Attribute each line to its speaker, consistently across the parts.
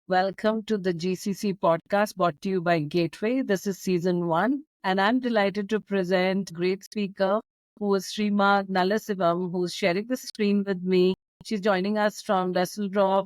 Speaker 1: Welcome to the GCC Podcast brought to you by gatewAI. This is season 1, and I'm delighted to present great speaker who is Sreema Nallasivam, who's sharing the screen with me. She's joining us from Düsseldorf,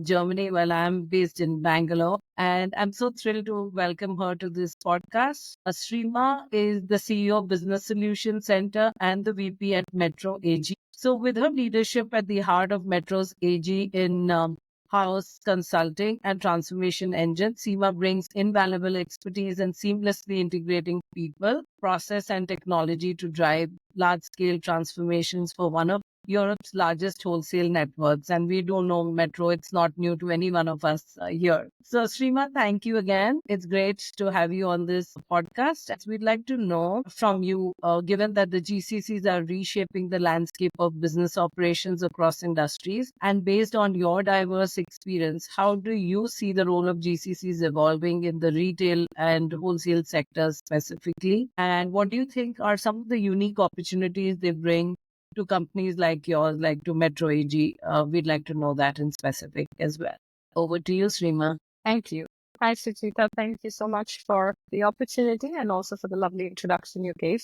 Speaker 1: Germany, while I'm based in Bangalore. And I'm so thrilled to welcome her to this podcast. Sreema is the CEO of Business Solutions Center and the VP at Metro AG. So with her leadership at the heart of Metro's AG in house consulting and transformation engine, Seema brings invaluable expertise in seamlessly integrating people, process, and technology to drive large-scale transformations for one of Europe's largest wholesale networks. And we do know Metro, it's not new to any one of us here. So, Sreema, thank you again. It's great to have you on this podcast. As we'd like to know from you, given that the GCCs are reshaping the landscape of business operations across industries, and based on your diverse experience, how do you see the role of GCCs evolving in the retail and wholesale sectors specifically? And what do you think are some of the unique opportunities they bring to companies like yours, like to Metro AG? We'd like to know that in specific as well. Over to you, Sreema.
Speaker 2: Thank you. Hi, Suchita. Thank you so much for the opportunity and also for the lovely introduction you gave.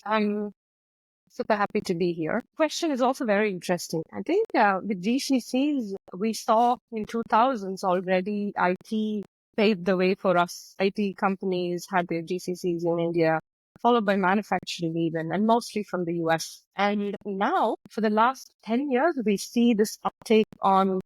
Speaker 2: I'm super happy to be here. Question is also very interesting. I think with GCCs, we saw in 2000s already IT paved the way for us. IT companies had their GCCs in India, followed by manufacturing even, and mostly from the US. And now, for the last 10 years, we see this uptake on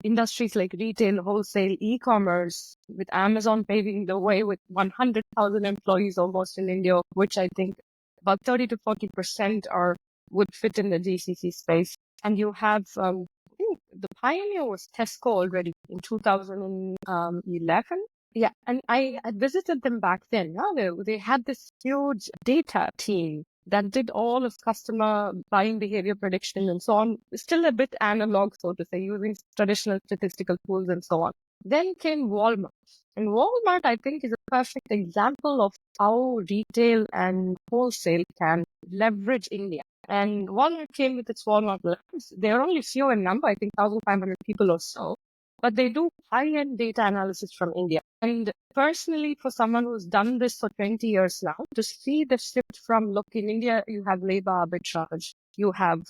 Speaker 2: industries like retail, wholesale, e-commerce, with Amazon paving the way with 100,000 employees almost in India, which I think about 30 to 40% would fit in the GCC space. And you have, I think the pioneer was Tesco already in 2011. Yeah, and I visited them back then. Yeah, they had this huge data team that did all of customer buying behavior prediction and so on, still a bit analog, so to say, using traditional statistical tools and so on. Then came Walmart. And Walmart, I think, is a perfect example of how retail and wholesale can leverage India. And Walmart came with its Walmart Labs. They're only few in number, I think 1,500 people or so. But they do high-end data analysis from India. And personally, for someone who's done this for 20 years now, to see the shift from, look, in India, you have labor arbitrage, you have,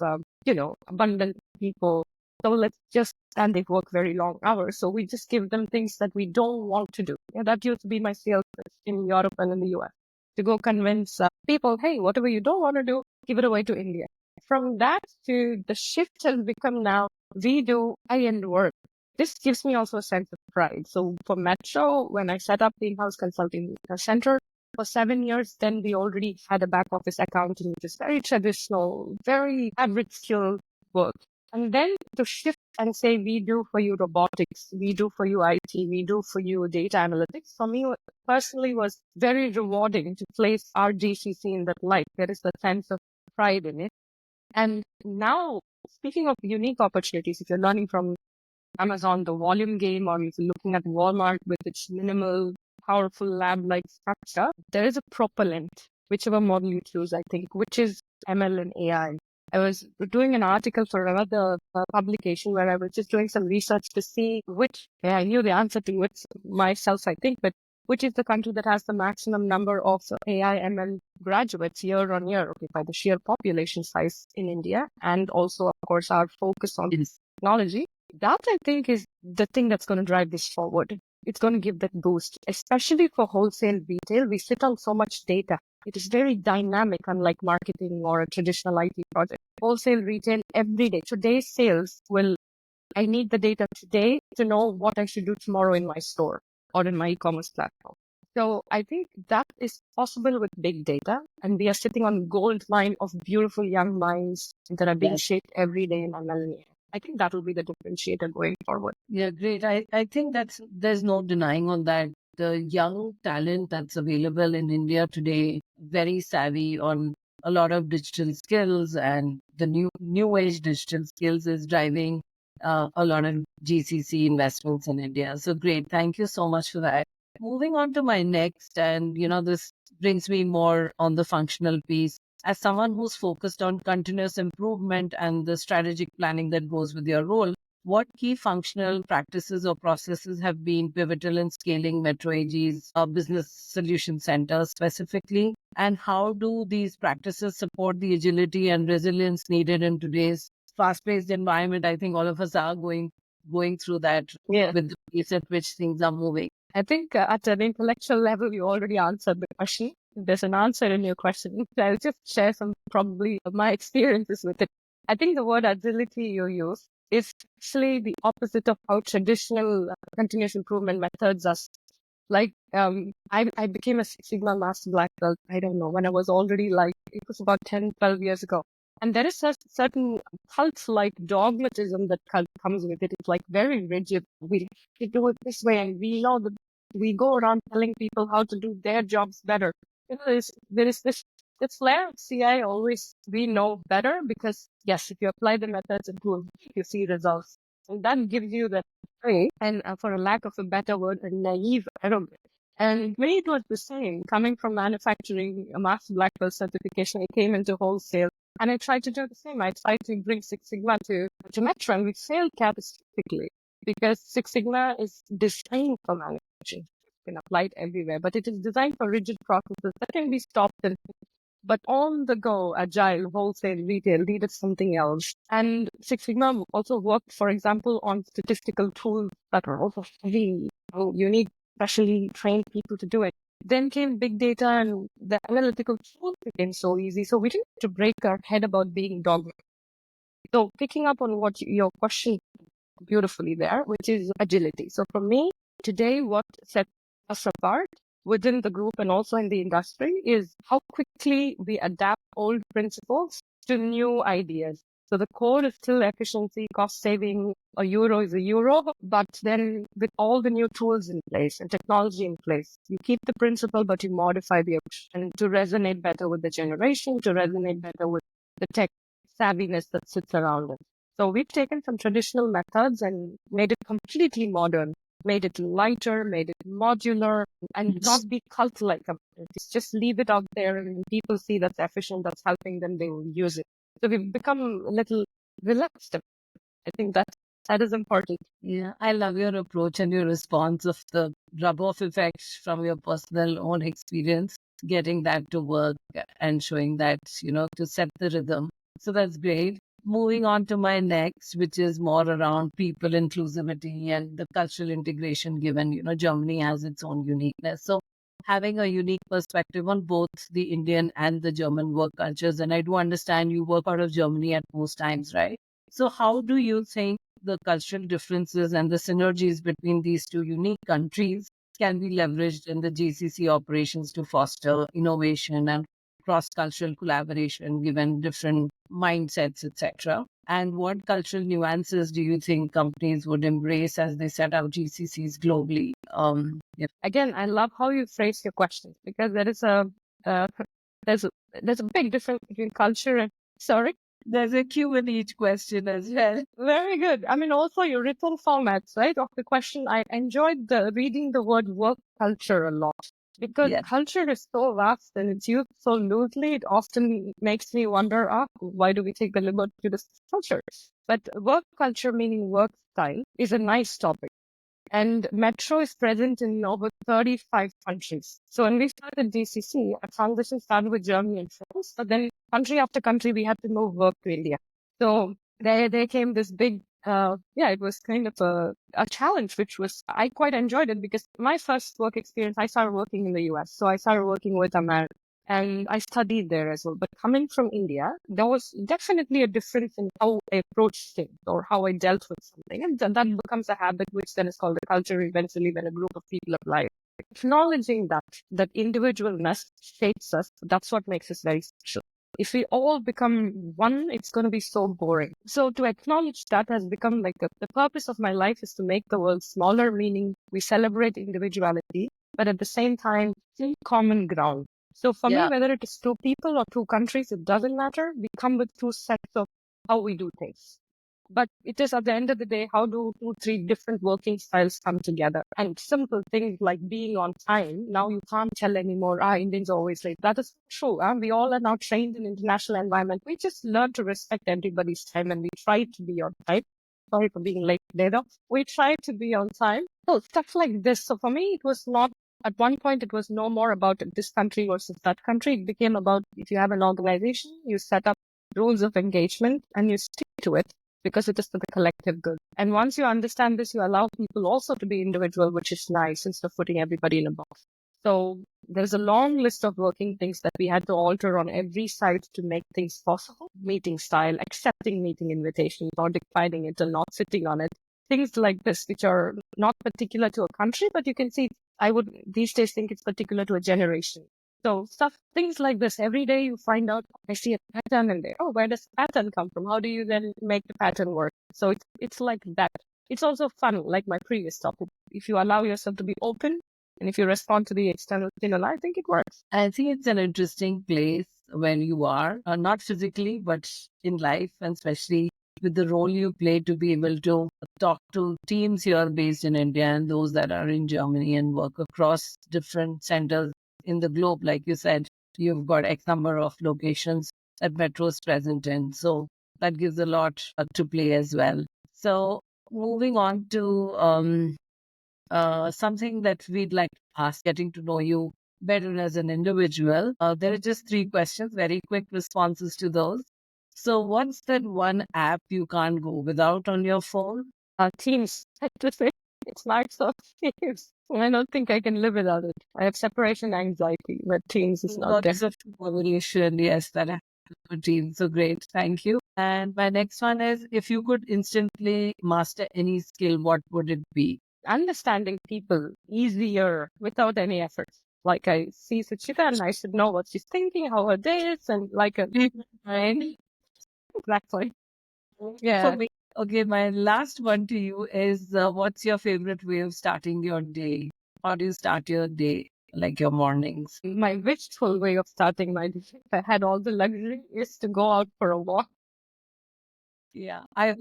Speaker 2: abundant people. So and they work very long hours. So we just give them things that we don't want to do. Yeah, that used to be my sales pitch in Europe and in the US, to go convince people, hey, whatever you don't want to do, give it away to India. From that to the shift has become now, we do high-end work. This gives me also a sense of pride. So for Metro, when I set up the in-house consulting center for 7 years, then we already had a back office accounting, which is very traditional, very average skill work. And then to shift and say, we do for you robotics, we do for you IT, we do for you data analytics, for me personally was very rewarding to place our GCC in that light. There is a sense of pride in it. And now, speaking of unique opportunities, if you're learning from Amazon, the volume game, or if you're looking at Walmart with its minimal, powerful lab-like structure, there is a propellant, whichever model you choose, I think, which is ML and AI. I was doing an article for another publication where I was just doing some research to see I knew the answer to it myself, I think, but which is the country that has the maximum number of AI ML graduates year on year, by the sheer population size in India, and also, of course, our focus on technology. That, I think, is the thing that's going to drive this forward. It's going to give that boost, especially for wholesale retail. We sit on so much data. It is very dynamic, unlike marketing or a traditional IT project. Wholesale retail every day. Today's sales I need the data today to know what I should do tomorrow in my store or in my e-commerce platform. So I think that is possible with big data. And we are sitting on gold mine of beautiful young minds that are being shaped every day in ML. I think that will be the differentiator going forward.
Speaker 1: Yeah, great. I think there's no denying on that. The young talent that's available in India today, very savvy on a lot of digital skills, and the new age digital skills is driving a lot of GCC investments in India. So great. Thank you so much for that. Moving on to my next, and this brings me more on the functional piece. as someone who's focused on continuous improvement and the strategic planning that goes with your role, what key functional practices or processes have been pivotal in scaling Metro AG's business solution centers specifically? And how do these practices support the agility and resilience needed in today's fast-paced environment? I think all of us are going through that
Speaker 2: Yeah.
Speaker 1: with the pace at which things are moving.
Speaker 2: I think at an intellectual level, you already answered the question. There's an answer in your question. I'll just share some probably my experiences with it. I think the word agility you use is actually the opposite of how traditional continuous improvement methods are. Like, I became a Six Sigma Master Black Belt, I don't know, when I was already like, it was about 10, 12 years ago. And there is a certain cult-like dogmatism that comes with it. It's like very rigid. We do it this way, and we know that we go around telling people how to do their jobs better. There is this flair of CI always, we know better because, yes, if you apply the methods and tools, you see results. And that gives you that way, and for a lack of a better word, a naive arrogance. And for me, it was the same. Coming from manufacturing, a Master Black Belt certification, I came into wholesale. And I tried to do the same. I tried to bring Six Sigma to Metro, and we failed catastrophically because Six Sigma is designed for manufacturing. It can apply it everywhere, but it is designed for rigid processes that can be stopped. But on the go, agile, wholesale, retail needed something else. And Six Sigma also worked, for example, on statistical tools that are also heavy. You need specially trained people to do it. Then came big data, and the analytical tools became so easy. So we didn't have to break our head about being dogmatic. So picking up on what your question beautifully there, which is agility. So for me, today, what sets us apart within the group and also in the industry is how quickly we adapt old principles to new ideas. So the core is still efficiency, cost saving. A euro is a euro, but then with all the new tools in place and technology in place, you keep the principle, but you modify the approach and to resonate better with the generation, to resonate better with the tech savviness that sits around it. So we've taken some traditional methods and made it completely modern, made it lighter, made it modular, and not be cult-like. Just leave it out there, and when people see that's efficient, that's helping them, they will use it. So we've become a little relaxed. I think that is important.
Speaker 1: Yeah, I love your approach and your response of the rub-off effect from your personal own experience, getting that to work and showing that, to set the rhythm. So that's great. Moving on to my next, which is more around people inclusivity and the cultural integration, given, Germany has its own uniqueness. So having a unique perspective on both the Indian and the German work cultures. And I do understand you work out of Germany at most times, right? So how do you think the cultural differences and the synergies between these two unique countries can be leveraged in the GCC operations to foster innovation and cross-cultural collaboration given different mindsets, etc.? And what cultural nuances do you think companies would embrace as they set up GCCs globally?
Speaker 2: Again, I love how you phrase your questions because there is uh, there's a big difference between culture and sorry.
Speaker 1: There's a Q in each question as well.
Speaker 2: Very good. I mean, also your written formats, right, of the question. I enjoyed reading the word work culture a lot because culture is so vast and it's used so loosely. It often makes me wonder, why do we take the liberty to discuss culture? But work culture, meaning work style, is a nice topic. And Metro is present in over 35 countries. So when we started GCC, our transition started with Germany and France, but then country after country, we had to move work to India. So there came this big, it was kind of a challenge, which was, I quite enjoyed it because my first work experience, I started working in the US. So I started working with America. And I studied there as well. But coming from India, there was definitely a difference in how I approached things or how I dealt with something. And that becomes a habit, which then is called a culture eventually when a group of people apply. Acknowledging that individualness shapes us, that's what makes us very special. If we all become one, it's going to be so boring. So to acknowledge that has become like the purpose of my life is to make the world smaller, meaning we celebrate individuality, but at the same time, common ground. So for me, whether it is two people or two countries, it doesn't matter. We come with two sets of how we do things. But it is at the end of the day, how do 2, 3 different working styles come together? And simple things like being on time. Now you can't tell anymore, Indians are always late. That is true. We all are now trained in international environment. We just learn to respect everybody's time and we try to be on time. Sorry for being late later. We try to be on time. So stuff like this. So for me, it was not, at one point, it was no more about this country versus that country. It became about, if you have an organization, you set up rules of engagement and you stick to it because it is for the collective good. And once you understand this, you allow people also to be individual, which is nice, instead of putting everybody in a box. So there's a long list of working things that we had to alter on every side to make things possible. Meeting style, accepting meeting invitations, or declining it and not sitting on it. Things like this, which are not particular to a country, but you can see, I would these days think it's particular to a generation. So things like this, every day you find out, I see a pattern in there. Oh, where does the pattern come from? How do you then make the pattern work? So it's like that. It's also fun, like my previous topic. If you allow yourself to be open and if you respond to the external stimuli, I think it works.
Speaker 1: I think it's an interesting place where you are, not physically, but in life, and especially with the role you play to be able to talk to teams here based in India and those that are in Germany and work across different centers in the globe. Like you said, you've got X number of locations that Metro is present in. So that gives a lot to play as well. So moving on to something that we'd like to ask, getting to know you better as an individual. There are just 3 questions, very quick responses to those. So, what's that one app you can't go without on your phone?
Speaker 2: Teams, I have to say, it's Microsoft Teams. I don't think I can live without it. I have separation anxiety, but Teams is not there.
Speaker 1: Lots of collaboration, yes, that happens with Teams. So great, thank you. And my next one is, if you could instantly master any skill, what would it be?
Speaker 2: Understanding people easier without any effort. Like I see Suchita and I should know what she's thinking, how her day is, and like a right? Exactly. Yeah.
Speaker 1: For me, okay, my last one to you is, what's your favorite way of starting your day? How do you start your day, like your mornings?
Speaker 2: My wistful way of starting my day, if I had all the luxury, is to go out for a walk.
Speaker 1: Yeah, I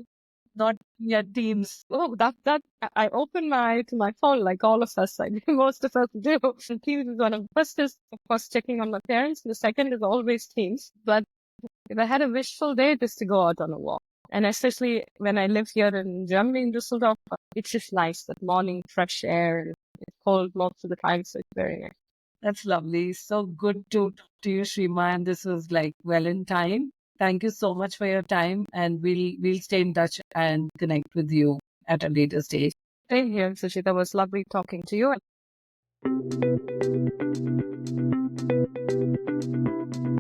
Speaker 1: not yet Teams.
Speaker 2: Oh, that I open my eye to my phone like all of us, like most of us do. And Teams is one of the first is of course checking on my parents. The second is always Teams. But if I had a wishful day, it is to go out on a walk. And especially when I live here in Germany, in Düsseldorf, it's just nice, that morning fresh air, and it's cold most of the time, so it's very nice.
Speaker 1: That's lovely. So good to talk to you, Sreema. And this was like well in time. Thank you so much for your time, and we'll stay in touch and connect with you at a later stage.
Speaker 2: Same here, Suchita. It was lovely talking to you.